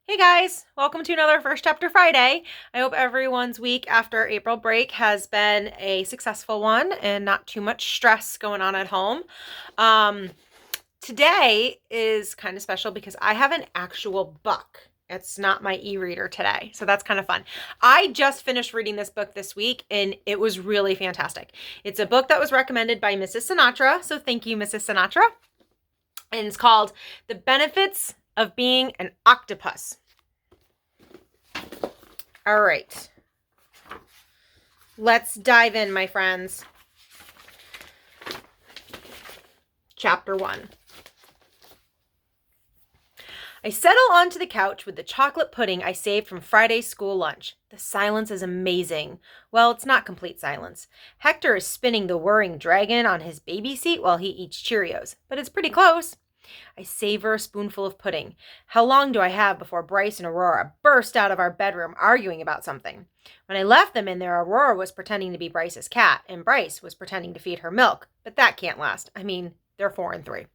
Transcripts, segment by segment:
Hey guys, welcome to another First Chapter Friday. I hope everyone's week after April break has been a successful one and not too much stress going on at home. Today is kind of special because I have an actual book. It's not my e-reader today, so that's kind of fun. I just finished reading this book this week and it was really fantastic. It's a book that was recommended by Mrs. Sinatra, so thank you, Mrs. Sinatra. And it's called The Benefits of Being an Octopus. All right. Let's dive in, my friends. Chapter 1. I settle onto the couch with the chocolate pudding I saved from Friday's school lunch. The silence is amazing. Well, it's not complete silence. Hector is spinning the whirring dragon on his baby seat while he eats Cheerios, but it's pretty close. I savor a spoonful of pudding. How long do I have before Bryce and Aurora burst out of our bedroom arguing about something? When I left them in there, Aurora was pretending to be Bryce's cat, and Bryce was pretending to feed her milk. But that can't last. I mean, they're 4 and 3.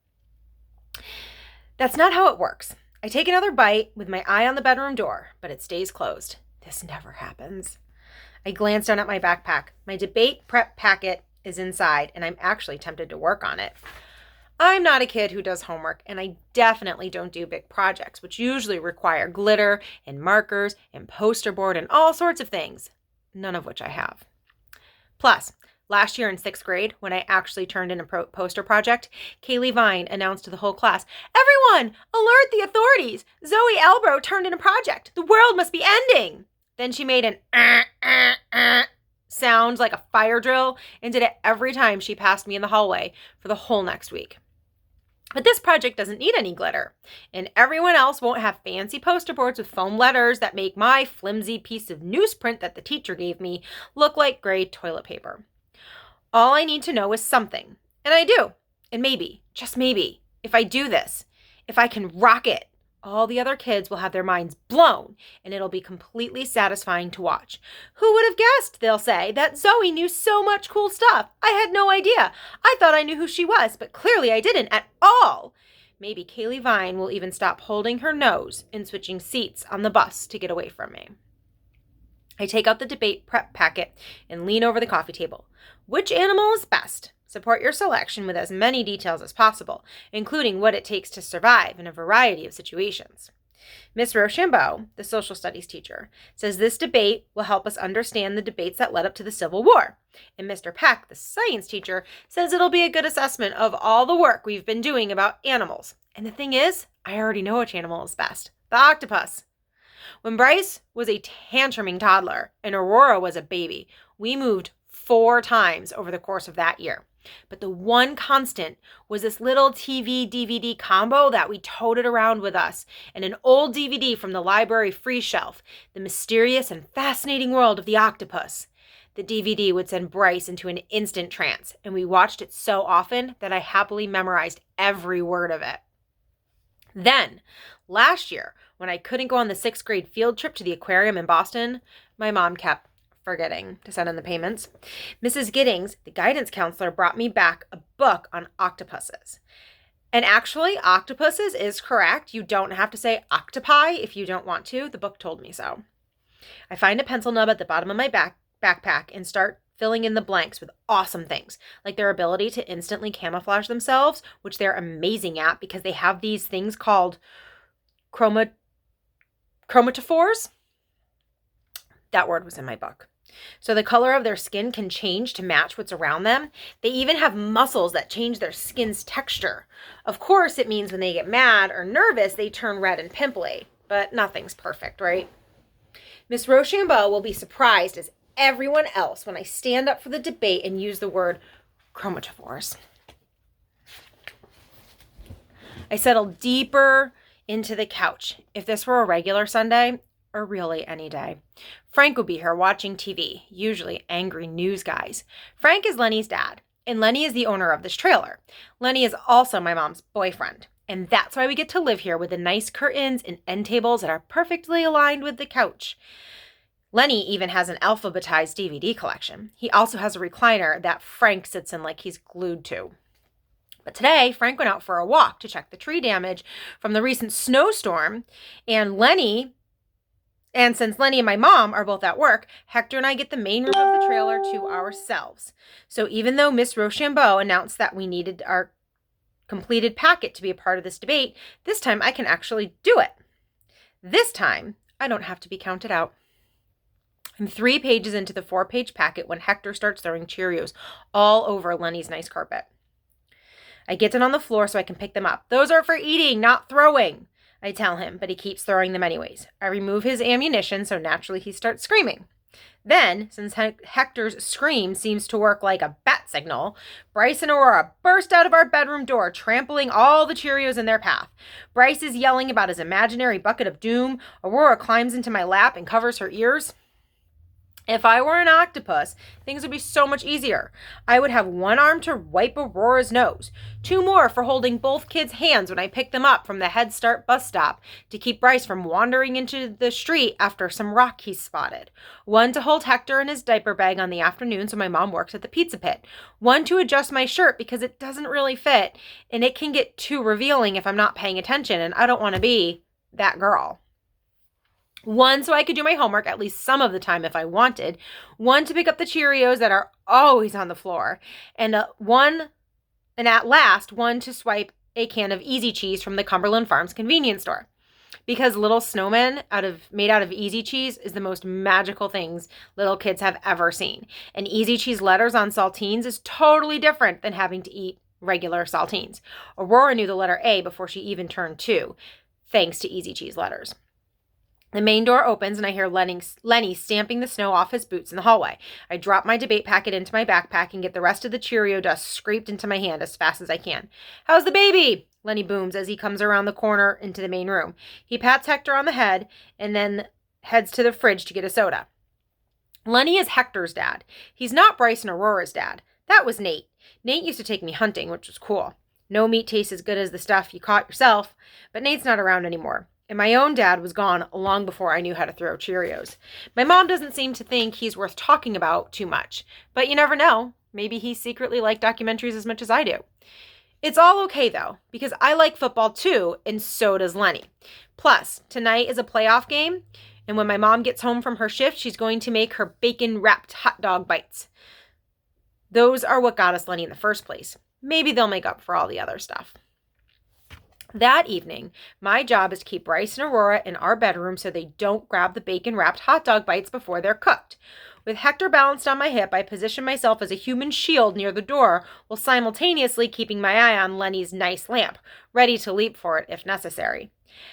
That's not how it works. I take another bite with my eye on the bedroom door, but it stays closed. This never happens. I glance down at my backpack. My debate prep packet is inside, and I'm actually tempted to work on it. I'm not a kid who does homework, and I definitely don't do big projects, which usually require glitter and markers and poster board and all sorts of things, none of which I have. Plus, last year in 6th grade, when I actually turned in a poster project, Kaylee Vine announced to the whole class, "Everyone, alert the authorities! Zoe Elbro turned in a project. The world must be ending!" Then she made an sound like a fire drill and did it every time she passed me in the hallway for the whole next week. But this project doesn't need any glitter, and everyone else won't have fancy poster boards with foam letters that make my flimsy piece of newsprint that the teacher gave me look like gray toilet paper. All I need to know is something, and I do. And maybe, just maybe, if I do this, if I can rock it, all the other kids will have their minds blown, and it'll be completely satisfying to watch. Who would have guessed, they'll say, that Zoe knew so much cool stuff? I had no idea. I thought I knew who she was, but clearly I didn't at all. Maybe Kaylee Vine will even stop holding her nose and switching seats on the bus to get away from me. I take out the debate prep packet and lean over the coffee table. Which animal is best? Support your selection with as many details as possible, including what it takes to survive in a variety of situations. Miss Rochambeau, the social studies teacher, says this debate will help us understand the debates that led up to the Civil War. And Mr. Peck, the science teacher, says it'll be a good assessment of all the work we've been doing about animals. And the thing is, I already know which animal is best. The octopus. When Bryce was a tantruming toddler and Aurora was a baby, we moved 4 times over the course of that year. But the one constant was this little TV DVD combo that we toted around with us, and an old DVD from the library free shelf, The Mysterious and Fascinating World of the Octopus. The DVD would send Bryce into an instant trance, and we watched it so often that I happily memorized every word of it. Then, last year, when I couldn't go on the 6th grade field trip to the aquarium in Boston, my mom kept forgetting to send in the payments. Mrs. Giddings, the guidance counselor, brought me back a book on octopuses. And actually, octopuses is correct. You don't have to say octopi if you don't want to. The book told me so. I find a pencil nub at the bottom of my backpack and start filling in the blanks with awesome things, like their ability to instantly camouflage themselves, which they're amazing at because they have these things called chromatophores. That word was in my book. So the color of their skin can change to match what's around them. They even have muscles that change their skin's texture. Of course, it means when they get mad or nervous, they turn red and pimply, but nothing's perfect, right? Miss Rochambeau will be surprised as everyone else when I stand up for the debate and use the word chromatophores. I settle deeper into the couch. If this were a regular Sunday, or really any day, Frank would be here watching TV, usually angry news guys. Frank is Lenny's dad, and Lenny is the owner of this trailer. Lenny is also my mom's boyfriend, and that's why we get to live here with the nice curtains and end tables that are perfectly aligned with the couch. Lenny even has an alphabetized DVD collection. He also has a recliner that Frank sits in like he's glued to. But today, Frank went out for a walk to check the tree damage from the recent snowstorm, and since Lenny and my mom are both at work, Hector and I get the main room of the trailer to ourselves. So even though Miss Rochambeau announced that we needed our completed packet to be a part of this debate, this time I can actually do it. This time, I don't have to be counted out. I'm 3 pages into the 4-page packet when Hector starts throwing Cheerios all over Lenny's nice carpet. I get them on the floor so I can pick them up. Those are for eating, not throwing, I tell him, but he keeps throwing them anyways. I remove his ammunition, so naturally he starts screaming. Then, since Hector's scream seems to work like a bat signal, Bryce and Aurora burst out of our bedroom door, trampling all the Cheerios in their path. Bryce is yelling about his imaginary bucket of doom. Aurora climbs into my lap and covers her ears. If I were an octopus, things would be so much easier. I would have 1 arm to wipe Aurora's nose, 2 more for holding both kids' hands when I pick them up from the Head Start bus stop to keep Bryce from wandering into the street after some rock he's spotted, 1 to hold Hector in his diaper bag on the afternoon so my mom works at the pizza pit, 1 to adjust my shirt because it doesn't really fit and it can get too revealing if I'm not paying attention, and I don't want to be that girl. 1 so I could do my homework at least some of the time if I wanted, 1 to pick up the Cheerios that are always on the floor, and at last 1 to swipe a can of Easy Cheese from the Cumberland Farms convenience store. Because little snowmen made out of Easy Cheese is the most magical things little kids have ever seen. And Easy Cheese letters on saltines is totally different than having to eat regular saltines. Aurora knew the letter A before she even turned 2, thanks to Easy Cheese letters. The main door opens and I hear Lenny stamping the snow off his boots in the hallway. I drop my debate packet into my backpack and get the rest of the Cheerio dust scraped into my hand as fast as I can. "How's the baby?" Lenny booms as he comes around the corner into the main room. He pats Hector on the head and then heads to the fridge to get a soda. Lenny is Hector's dad. He's not Bryce and Aurora's dad. That was Nate. Nate used to take me hunting, which was cool. No meat tastes as good as the stuff you caught yourself, but Nate's not around anymore. And my own dad was gone long before I knew how to throw Cheerios. My mom doesn't seem to think he's worth talking about too much, but you never know. Maybe he secretly liked documentaries as much as I do. It's all okay though, because I like football too, and so does Lenny. Plus, tonight is a playoff game, and when my mom gets home from her shift, she's going to make her bacon-wrapped hot dog bites. Those are what got us Lenny in the first place. Maybe they'll make up for all the other stuff. That evening, my job is to keep Bryce and Aurora in our bedroom so they don't grab the bacon-wrapped hot dog bites before they're cooked. With Hector balanced on my hip, I position myself as a human shield near the door while simultaneously keeping my eye on Lenny's nice lamp, ready to leap for it if necessary.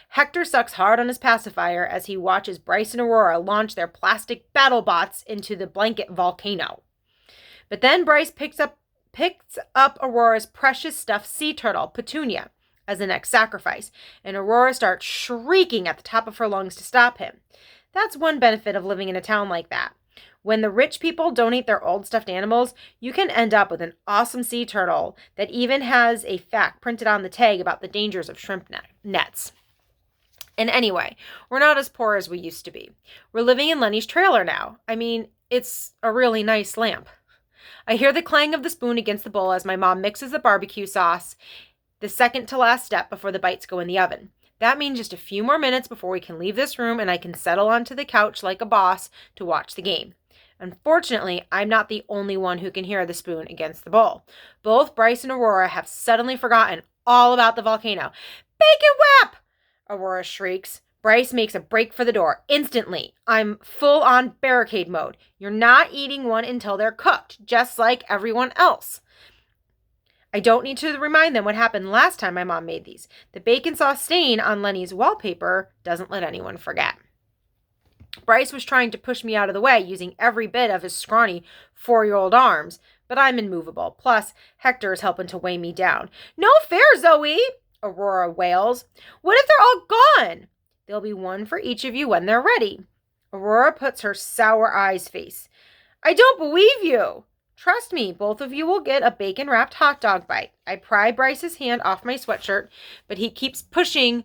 Hector sucks hard on his pacifier as he watches Bryce and Aurora launch their plastic battle bots into the blanket volcano. But then Bryce picks up Aurora's precious stuffed sea turtle, Petunia, as the next sacrifice, and Aurora starts shrieking at the top of her lungs to stop him. That's one benefit of living in a town like that. When the rich people donate their old stuffed animals, you can end up with an awesome sea turtle that even has a fact printed on the tag about the dangers of shrimp nets. And anyway, we're not as poor as we used to be. We're living in Lenny's trailer now. I mean, it's a really nice lamp. I hear the clang of the spoon against the bowl as my mom mixes the barbecue sauce, the second to last step before the bites go in the oven. That means just a few more minutes before we can leave this room and I can settle onto the couch like a boss to watch the game. Unfortunately, I'm not the only one who can hear the spoon against the bowl. Both Bryce and Aurora have suddenly forgotten all about the volcano. "Bacon wrap!" Aurora shrieks. Bryce makes a break for the door. Instantly, I'm full on barricade mode. You're not eating one until they're cooked, just like everyone else. I don't need to remind them what happened last time my mom made these. The bacon sauce stain on Lenny's wallpaper doesn't let anyone forget. Bryce was trying to push me out of the way using every bit of his scrawny 4-year-old arms, but I'm immovable. Plus, Hector is helping to weigh me down. "No fair, Zoe!" Aurora wails. "What if they're all gone?" "There'll be one for each of you when they're ready." Aurora puts her sour eyes face. "I don't believe you." "Trust me, both of you will get a bacon-wrapped hot dog bite." I pry Bryce's hand off my sweatshirt, but he keeps pushing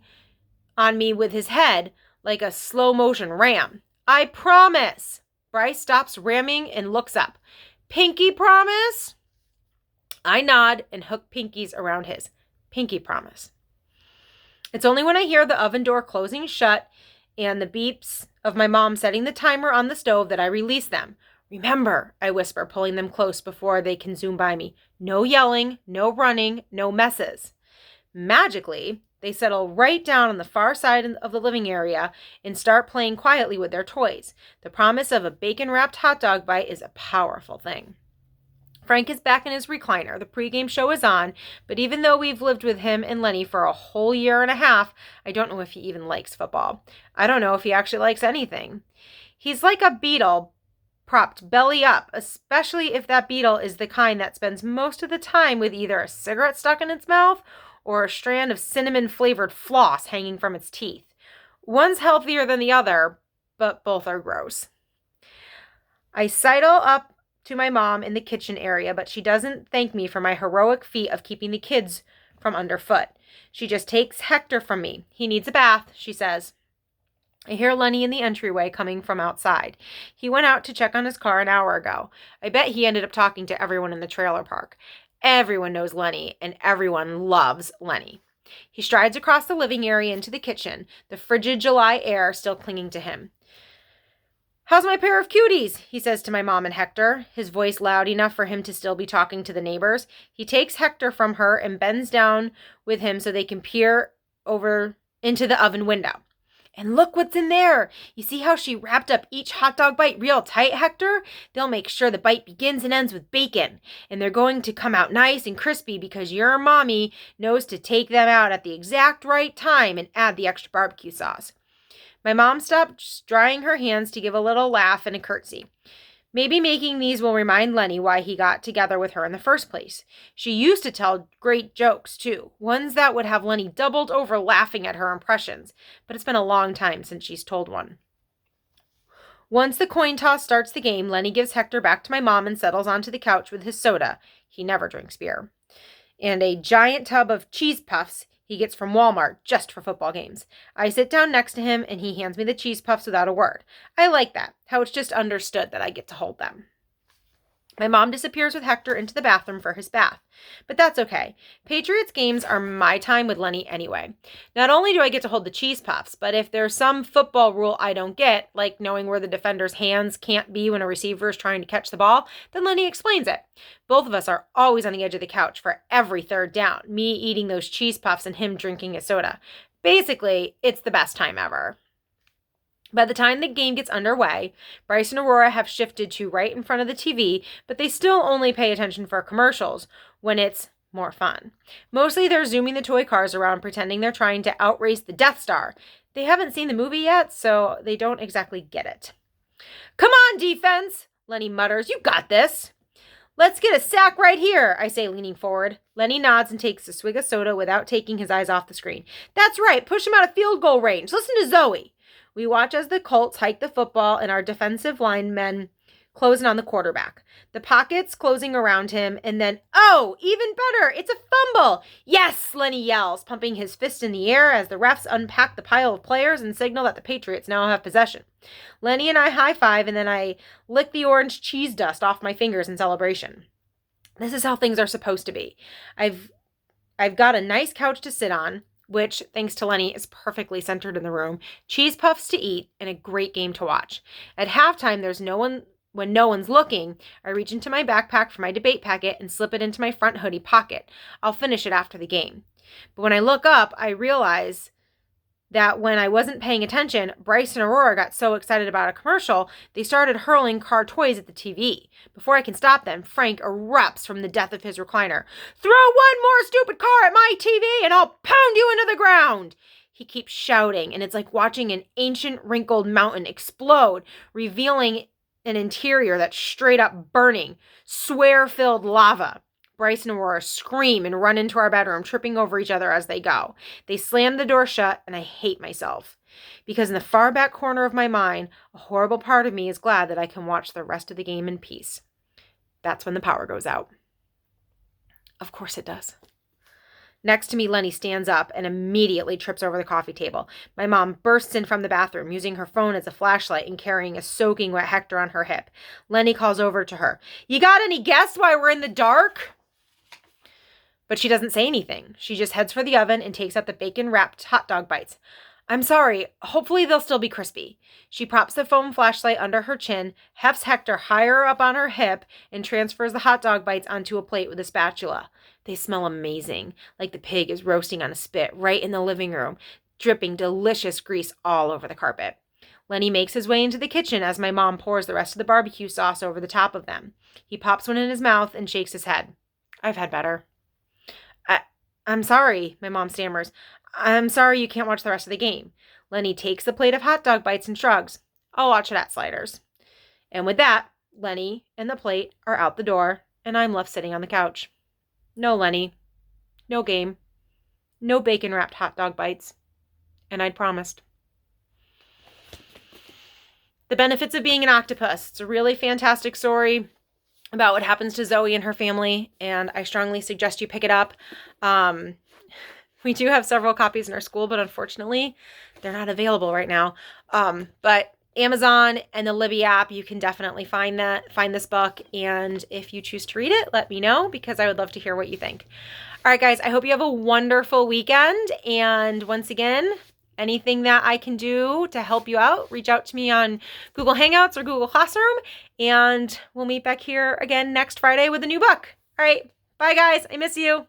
on me with his head like a slow-motion ram. "I promise." Bryce stops ramming and looks up. "Pinky promise?" I nod and hook pinkies around his. Pinky promise. It's only when I hear the oven door closing shut and the beeps of my mom setting the timer on the stove that I release them. Remember, I whisper, pulling them close before they can zoom by me. No yelling, no running, no messes. Magically, they settle right down on the far side of the living area and start playing quietly with their toys. The promise of a bacon-wrapped hot dog bite is a powerful thing. Frank is back in his recliner. The pregame show is on, but even though we've lived with him and Lenny for a whole year and a half, I don't know if he even likes football. I don't know if he actually likes anything. He's like a beetle propped belly up, especially if that beetle is the kind that spends most of the time with either a cigarette stuck in its mouth or a strand of cinnamon-flavored floss hanging from its teeth. One's healthier than the other, but both are gross. I sidle up to my mom in the kitchen area, but she doesn't thank me for my heroic feat of keeping the kids from underfoot. She just takes Hector from me. He needs a bath, she says. I hear Lenny in the entryway coming from outside. He went out to check on his car an hour ago. I bet he ended up talking to everyone in the trailer park. Everyone knows Lenny, and everyone loves Lenny. He strides across the living area into the kitchen, the frigid July air still clinging to him. How's my pair of cuties? He says to my mom and Hector, his voice loud enough for him to still be talking to the neighbors. He takes Hector from her and bends down with him so they can peer over into the oven window. And look what's in there. You see how she wrapped up each hot dog bite real tight, Hector? They'll make sure the bite begins and ends with bacon. And they're going to come out nice and crispy because your mommy knows to take them out at the exact right time and add the extra barbecue sauce. My mom stops drying her hands to give a little laugh and a curtsy. Maybe making these will remind Lenny why he got together with her in the first place. She used to tell great jokes, too, ones that would have Lenny doubled over laughing at her impressions, but it's been a long time since she's told one. Once the coin toss starts the game, Lenny gives Hector back to my mom and settles onto the couch with his soda. He never drinks beer. And a giant tub of cheese puffs he gets from Walmart just for football games. I sit down next to him and he hands me the cheese puffs without a word. I like that, how it's just understood that I get to hold them. My mom disappears with Hector into the bathroom for his bath. But that's okay. Patriots games are my time with Lenny anyway. Not only do I get to hold the cheese puffs, but if there's some football rule I don't get, like knowing where the defender's hands can't be when a receiver is trying to catch the ball, then Lenny explains it. Both of us are always on the edge of the couch for every third down, me eating those cheese puffs and him drinking a soda. Basically, it's the best time ever. By the time the game gets underway, Bryce and Aurora have shifted to right in front of the TV, but they still only pay attention for commercials when it's more fun. Mostly they're zooming the toy cars around pretending they're trying to outrace the Death Star. They haven't seen the movie yet, so they don't exactly get it. Come on, defense, Lenny mutters. You got this. Let's get a sack right here, I say, leaning forward. Lenny nods and takes a swig of soda without taking his eyes off the screen. That's right, push him out of field goal range. Listen to Zoe. We watch as the Colts hike the football and our defensive linemen closing on the quarterback. The pockets closing around him, and then, oh, even better, it's a fumble. Yes, Lenny yells, pumping his fist in the air as the refs unpack the pile of players and signal that the Patriots now have possession. Lenny and I high-five, and then I lick the orange cheese dust off my fingers in celebration. This is how things are supposed to be. I've got a nice couch to sit on, which, thanks to Lenny, is perfectly centered in the room, cheese puffs to eat, and a great game to watch. At halftime, when no one's looking, I reach into my backpack for my debate packet and slip it into my front hoodie pocket. I'll finish it after the game. But when I look up, I realize that when I wasn't paying attention, Bryce and Aurora got so excited about a commercial, they started hurling car toys at the TV. Before I can stop them, Frank erupts from the depth of his recliner. Throw one more stupid car at my TV and I'll pound you into the ground. He keeps shouting, and it's like watching an ancient wrinkled mountain explode, revealing an interior that's straight up burning, swear-filled lava. Bryce and Aurora scream and run into our bedroom, tripping over each other as they go. They slam the door shut, and I hate myself. Because in the far back corner of my mind, a horrible part of me is glad that I can watch the rest of the game in peace. That's when the power goes out. Of course it does. Next to me, Lenny stands up and immediately trips over the coffee table. My mom bursts in from the bathroom, using her phone as a flashlight and carrying a soaking wet Hector on her hip. Lenny calls over to her. You got any guess why we're in the dark? But she doesn't say anything. She just heads for the oven and takes out the bacon-wrapped hot dog bites. I'm sorry. Hopefully they'll still be crispy. She props the foam flashlight under her chin, hefts Hector higher up on her hip, and transfers the hot dog bites onto a plate with a spatula. They smell amazing, like the pig is roasting on a spit right in the living room, dripping delicious grease all over the carpet. Lenny makes his way into the kitchen as my mom pours the rest of the barbecue sauce over the top of them. He pops one in his mouth and shakes his head. I've had better. I'm sorry, my mom stammers. I'm sorry you can't watch the rest of the game. Lenny takes the plate of hot dog bites and shrugs. I'll watch it at Sliders. And with that, Lenny and the plate are out the door, and I'm left sitting on the couch. No Lenny. No game. No bacon-wrapped hot dog bites. And I'd promised. The Benefits of Being an Octopus. It's a really fantastic story about what happens to Zoe and her family, and I strongly suggest you pick it up. We do have several copies in our school, but unfortunately, they're not available right now. But Amazon and the Libby app, you can definitely find this book, and if you choose to read it, let me know, because I would love to hear what you think. All right, guys, I hope you have a wonderful weekend, and once again, anything that I can do to help you out, reach out to me on Google Hangouts or Google Classroom, and we'll meet back here again next Friday with a new book. All right, bye guys. I miss you.